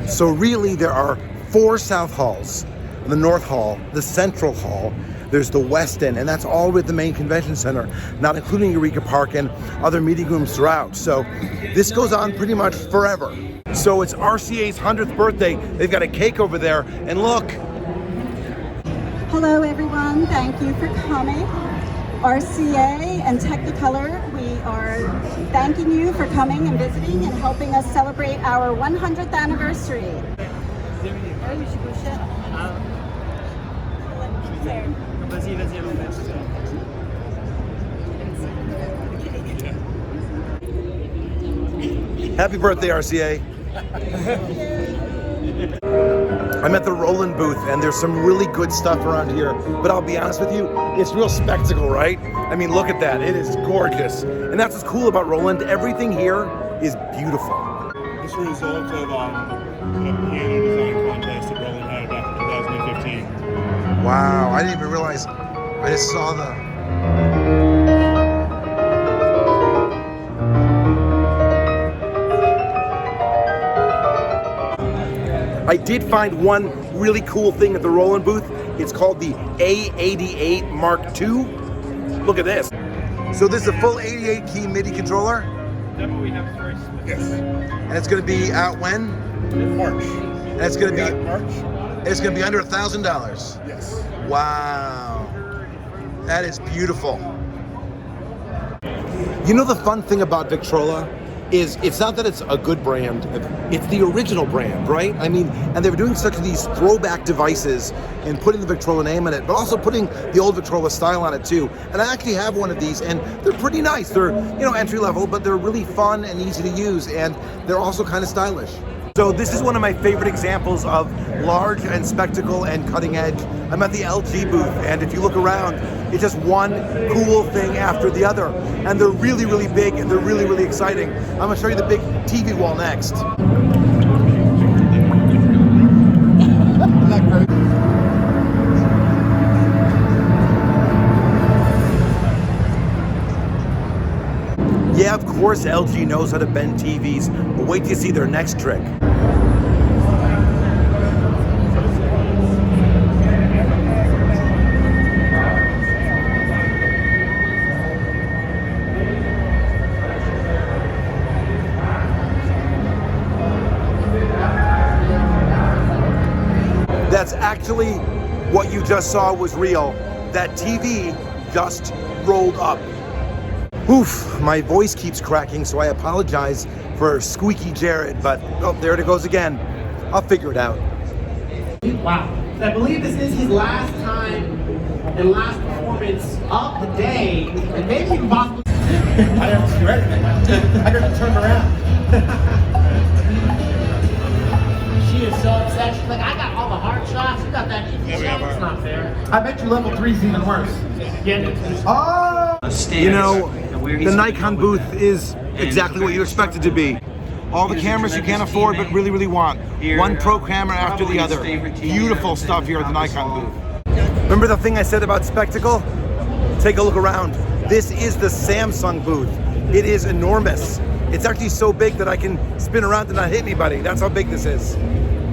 So really there are 4 south halls. The north hall, the central hall, there's the west end, and that's all with the main convention center, not including Eureka Park and other meeting rooms throughout. So this goes on pretty much forever. So it's RCA's 100th birthday. They've got a cake over there, and look. Hello everyone, thank you for coming. RCA and Technicolor, we are thanking you for coming and visiting and helping us celebrate our 100th anniversary. Happy birthday, RCA. I'm at the Roland booth, and there's some really good stuff around here, but I'll be honest with you, it's real spectacle, right? I mean, look at that, it is gorgeous. And that's what's cool about Roland, everything here is beautiful. This is a result of a piano design contest that Roland had back in 2015. Wow, I didn't even realize, I just saw the... I did find one really cool thing at the Roland booth. It's called the A88 Mark II. Look at this. So this is a full 88 key MIDI controller. That's what we have first. Yes. And it's going to be out when? March. And it's going to be March. It's going to be under $1,000. Yes. Wow. That is beautiful. You know the fun thing about Victrola is it's not that it's a good brand, it's the original brand, right? I mean, and they were doing such these throwback devices and putting the Victrola name on it, but also putting the old Victrola style on it too. And I actually have one of these, and they're pretty nice. They're, you know, entry level, but they're really fun and easy to use, and they're also kind of stylish. So this is one of my favorite examples of large and spectacle and cutting edge. I'm at the LG booth, and if you look around, it's just one cool thing after the other. And they're really, really big, and they're really, really exciting. I'm gonna show you the big TV wall next. Yeah, of course LG knows how to bend TVs, but wait till you see their next trick. That's actually what you just saw was real. That TV just rolled up. Oof, my voice keeps cracking, so I apologize for squeaky Jared, but oh, there it goes again. I'll figure it out. Wow. I believe this is his last time and last performance of the day, and maybe even possibly. I don't have to ready. I got to turn around. She is so upset. She's like, I got all the hard shots. You got that easy shot. It's not fair. I bet you level 3 is even worse. Oh! You know, the Nikon booth is exactly what you expect it to be. All the cameras you can't afford but really, really want. One pro camera after the other. Beautiful stuff here at the Nikon booth. Remember the thing I said about spectacle? Take a look around. This is the Samsung booth. It is enormous. It's actually so big that I can spin around and not hit anybody. That's how big this is.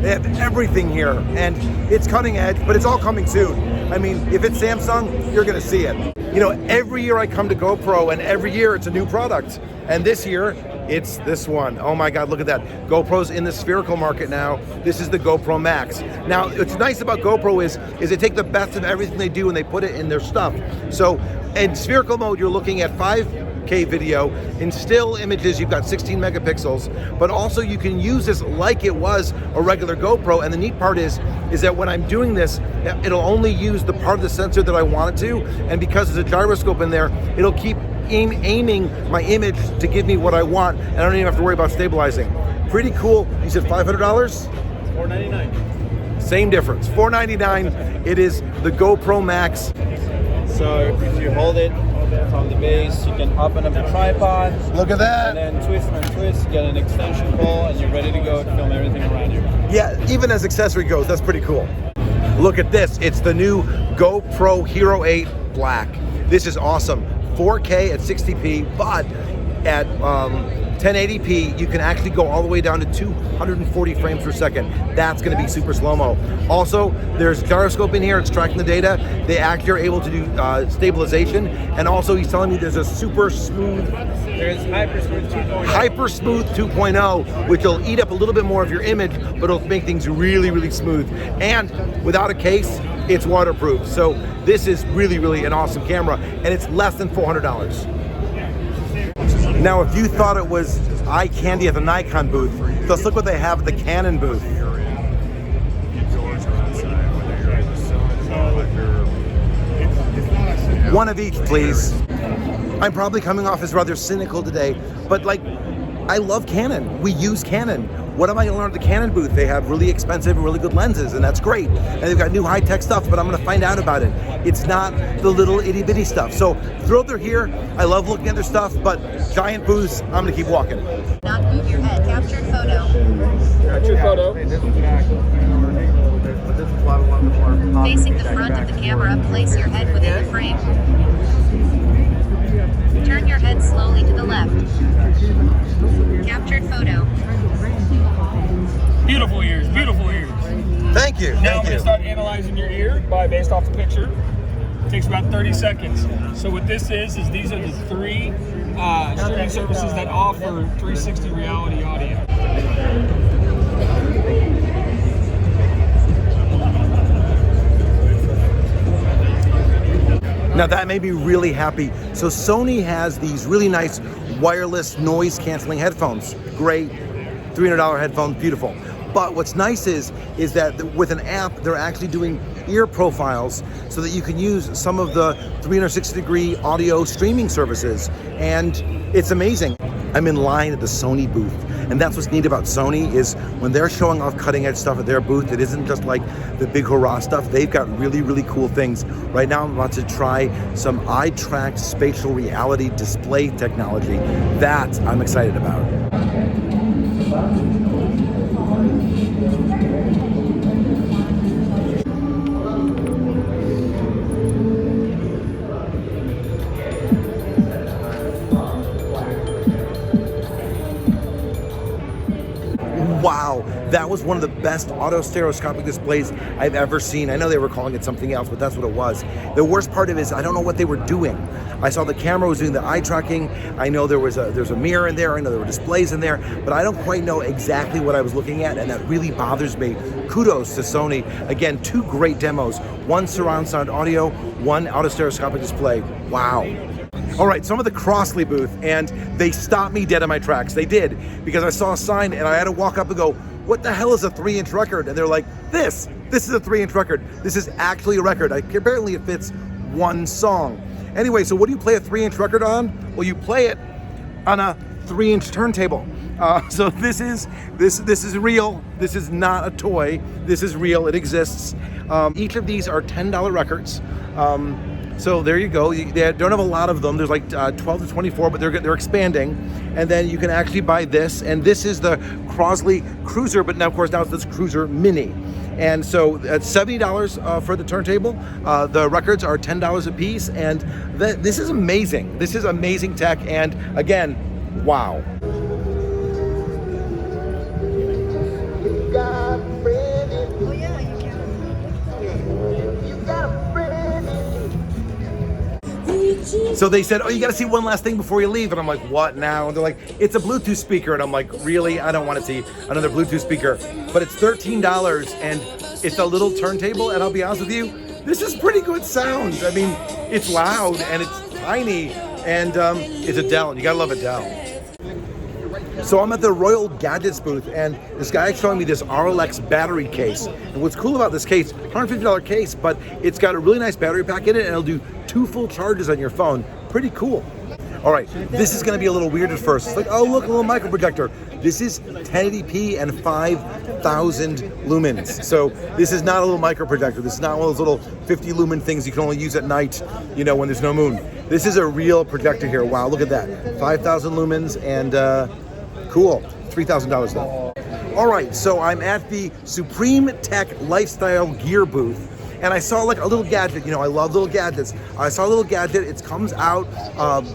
They have everything here, and it's cutting edge, but it's all coming soon. I mean, if it's Samsung, you're gonna see it. You know, every year I come to GoPro, and every year it's a new product. And this year, it's this one. Oh my God, look at that. GoPro's in the spherical market now. This is the Gopro Max. Now, what's nice about GoPro is they take the best of everything they do and they put it in their stuff. So in spherical mode, you're looking at 5K video. In still images, you've got 16 megapixels, but also you can use this like it was a regular GoPro. And the neat part is that when I'm doing this, it'll only use the part of the sensor that I want it to. And because there's a gyroscope in there, it'll keep aiming my image to give me what I want, and I don't even have to worry about stabilizing. Pretty cool. You said $500? $499. Same difference. $499. It is the GoPro Max. So if you hold it from the base, you can open up the tripod. Look at that. And then twist, get an extension pole, and you're ready to go to film everything around you. Yeah, even as accessory goes, that's pretty cool. Look at this. It's the new GoPro Hero 8 Black. This is awesome. 4K at 60p, but at 1080p, you can actually go all the way down to 240 frames per second. That's going to be super slow-mo. Also, there's gyroscope in here. It's tracking the data. They actually are able to do stabilization. And also, he's telling me there's a super smooth... There's Hyper Smooth 2.0. Hyper Smooth 2.0, which will eat up a little bit more of your image, but it'll make things really, really smooth. And without a case, it's waterproof. So this is really, really an awesome camera, and it's less than $400. Now, if you thought it was eye candy at the Nikon booth, let's look what they have at the Canon booth. One of each, please. I'm probably coming off as rather cynical today, but like, I love Canon. We use Canon. What am I gonna learn at the Canon booth? They have really expensive and really good lenses, and that's great. And they've got new high-tech stuff, but I'm gonna find out about it. It's not the little itty-bitty stuff. So thrilled they're here. I love looking at their stuff, but giant booths, I'm gonna keep walking. Not move your head. Captured photo. Captured photo. Facing the front of the camera, place your head within the frame. Turn your head slowly to the left. Captured photo. Beautiful ears, beautiful ears. Thank you. Now I'm Thank going to you. start analyzing your ear based off the picture. It takes about 30 seconds. So what this is these are the 3 streaming services that offer 360 reality audio. Now that made me really happy. So Sony has these really nice wireless noise canceling headphones. Great, $300 headphones, beautiful. But what's nice is that with an app, they're actually doing ear profiles so that you can use some of the 360-degree audio streaming services. And it's amazing. I'm in line at the Sony booth. And that's what's neat about Sony is when they're showing off cutting edge stuff at their booth, it isn't just like the big hurrah stuff. They've got really, really cool things. Right now, I'm about to try some eye-tracked spatial reality display technology. That I'm excited about. Wow, that was one of the best auto stereoscopic displays I've ever seen. I know they were calling it something else, but that's what it was. The worst part of it is I don't know what they were doing. I saw the camera was doing the eye tracking. I know there's a mirror in there. I know there were displays in there, but I don't quite know exactly what I was looking at, and that really bothers me. Kudos to Sony. Again, 2 great demos. One surround sound audio, one auto stereoscopic display. Wow. All right, so I'm at the Crosley booth, and they stopped me dead in my tracks. They did, because I saw a sign, and I had to walk up and go, what the hell is a 3-inch record? And they're like, this is a 3-inch record. This is actually a record. Apparently it fits 1 song. Anyway, so what do you play a 3-inch record on? Well, you play it on a 3-inch turntable. So this is real. This is not a toy. This is real. It exists. Each of these are $10 records. So there you go. They don't have a lot of them. There's like 12 to 24, but they're expanding. And then you can actually buy this. And this is the Crosley Cruiser, but now, of course, now it's this Cruiser Mini. And so it's $70 for the turntable. The records are $10 a piece. And this is amazing. This is amazing tech. And again, wow. Oh yeah, you can. So they said, oh, you got to see one last thing before you leave. And I'm like, what now? And they're like, it's a Bluetooth speaker. And I'm like, really? I don't want to see another Bluetooth speaker. But it's $13 and it's a little turntable. And I'll be honest with you, this is pretty good sound. I mean, it's loud and it's tiny and it's a Dell. You got to love a Dell. So I'm at the Royole Gadgets booth, and this guy is showing me this Rlx Battery Case. And what's cool about this case, $150 case, but it's got a really nice battery pack in it, and it'll do 2 full charges on your phone. Pretty cool. All right, this is gonna be a little weird at first. It's like, oh look, a little micro projector. This is 1080p and 5,000 lumens. So this is not a little micro projector. This is not one of those little 50 lumen things you can only use at night, you know, when there's no moon. This is a real projector here. Wow, look at that. 5,000 lumens and cool. $3,000 though. All right, so I'm at the Supreme Tech Lifestyle Gear booth, and I saw like a little gadget. You know, I love little gadgets. I saw a little gadget. It comes out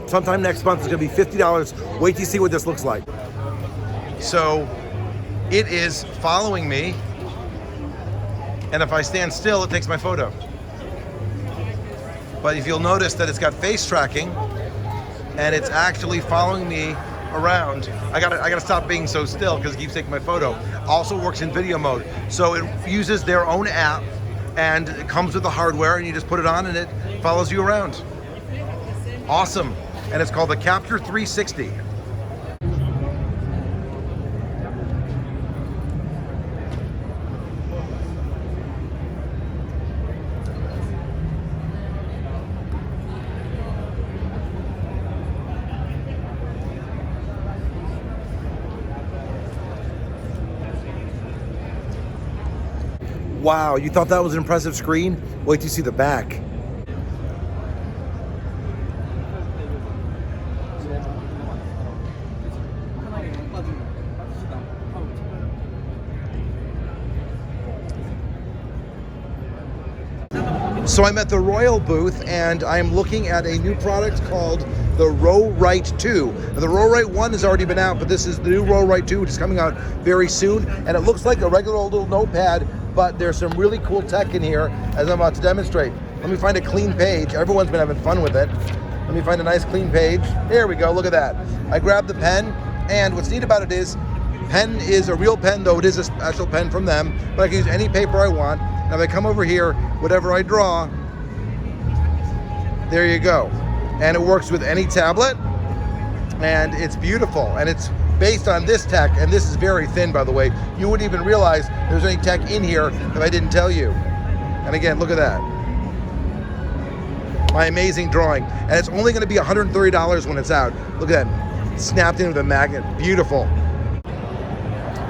sometime next month. It's gonna be $50. Wait till you see what this looks like. So it is following me, and if I stand still, it takes my photo. But if you'll notice that it's got face tracking, and it's actually following me around. I gotta stop being so still because it keeps taking my photo. Also works in video mode. So it uses their own app, and it comes with the hardware, and you just put it on and it follows you around. Awesome. And it's called the Capture 360. Wow, you thought that was an impressive screen? Wait till you see the back. So I'm at the Royole booth, and I'm looking at a new product called the Rlx 2. Now, the Rlx 1 has already been out, but this is the new Rlx 2, which is coming out very soon. And it looks like a regular old little notepad, but there's some really cool tech in here, as I'm about to demonstrate. Let me find a clean page. Everyone's been having fun with it. Let me find a nice clean page. There we go, look at that. I grabbed the pen, and what's neat about it is, pen is a real pen, though it is a special pen from them, but I can use any paper I want. Now if I come over here, whatever I draw, there you go. And it works with any tablet, and it's beautiful, and it's based on this tech, and this is very thin, by the way. You wouldn't even realize there's any tech in here if I didn't tell you. And again, look at that. My amazing drawing. And it's only gonna be $130 when it's out. Look at that, snapped in with a magnet, beautiful.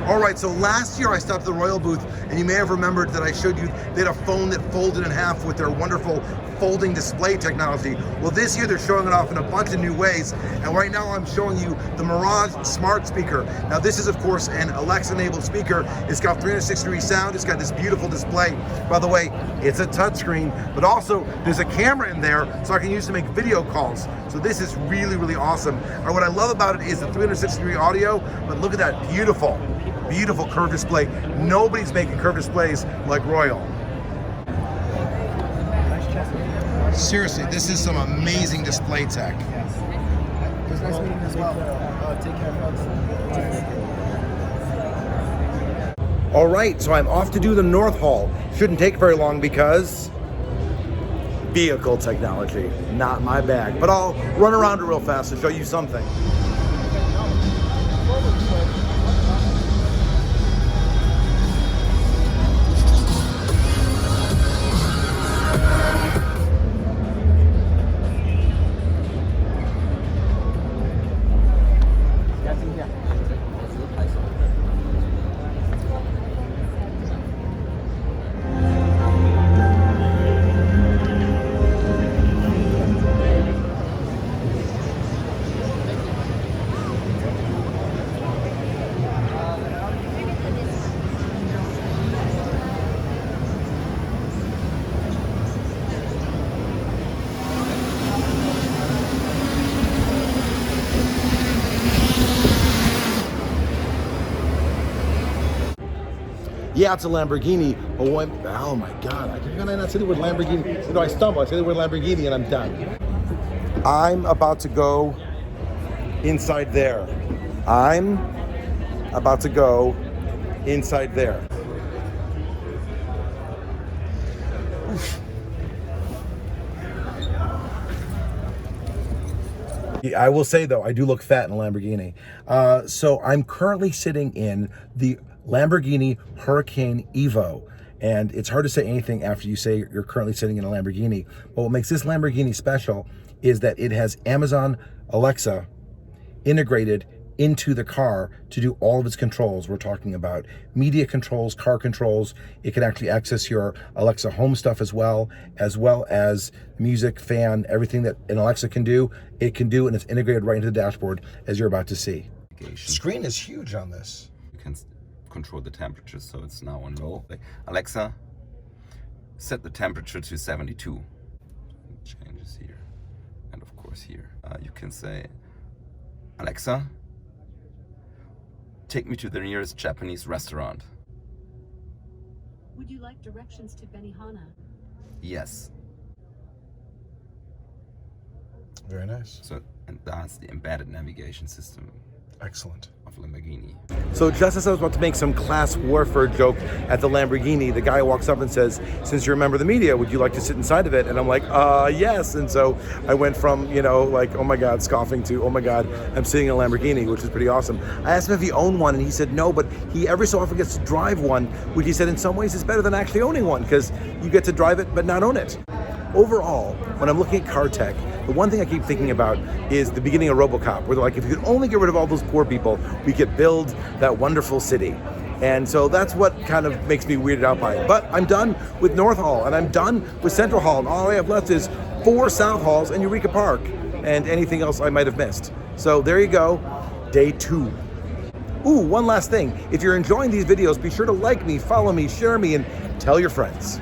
All right, so last year I stopped at the Royole booth, and you may have remembered that I showed you they had a phone that folded in half with their wonderful folding display technology. Well, this year they're showing it off in a bunch of new ways, and right now I'm showing you the Mirage smart speaker. Now this is of course an Alexa-enabled speaker. It's got 360-degree sound, it's got this beautiful display. By the way, it's a touchscreen, but also there's a camera in there so I can use it to make video calls. So this is really, really awesome. And what I love about it is the 360-degree audio, but look at that, beautiful curved display. Nobody's making curved displays like Royole. Seriously, this is some amazing display tech. It was nice meeting you as well. Take care, folks. All right, so I'm off to do the North Hall. Shouldn't take very long because vehicle technology, not my bag. But I'll run around it real fast to show you something. Yeah, it's a Lamborghini, but when, oh my God, can I not say the word Lamborghini? You know, I stumble, I say the word Lamborghini and I'm done. I'm about to go inside there. I'm about to go inside there. Oof. Yeah, I will say though, I do look fat in a Lamborghini. So I'm currently sitting in the Lamborghini Hurricane Evo, and it's hard to say anything after you say you're currently sitting in a Lamborghini. But what makes this Lamborghini special is that it has Amazon Alexa integrated into the car to do all of its controls. We're talking about media controls, car controls. It can actually access your Alexa home stuff as well as music, fan, everything that an Alexa can do, it can do, and it's integrated right into the dashboard as you're about to see. The screen is huge on this. control the temperature, so it's now on low. Like, Alexa, set the temperature to 72. Changes here, and of course here. You can say, Alexa, take me to the nearest Japanese restaurant. Would you like directions to Benihana? Yes. Very nice. So, and that's the embedded navigation system. Excellent. Of Lamborghini. So just as I was about to make some class warfare joke at the Lamborghini, the guy walks up and says, since you're a member of the media, would you like to sit inside of it? And I'm like, yes. And so I went from, you know, like, oh my God, scoffing to, oh my God, I'm sitting in a Lamborghini, which is pretty awesome. I asked him if he owned one, and he said no, but he every so often gets to drive one, which he said in some ways is better than actually owning one, because you get to drive it but not own it. Overall, when I'm looking at car tech, the one thing I keep thinking about is the beginning of RoboCop, where they're like, if you could only get rid of all those poor people, we could build that wonderful city. And so that's what kind of makes me weirded out by it. But I'm done with North Hall, and I'm done with Central Hall, and all I have left is 4 South Halls and Eureka Park, and anything else I might have missed. So there you go, day 2. Ooh, one last thing. If you're enjoying these videos, be sure to like me, follow me, share me, and tell your friends.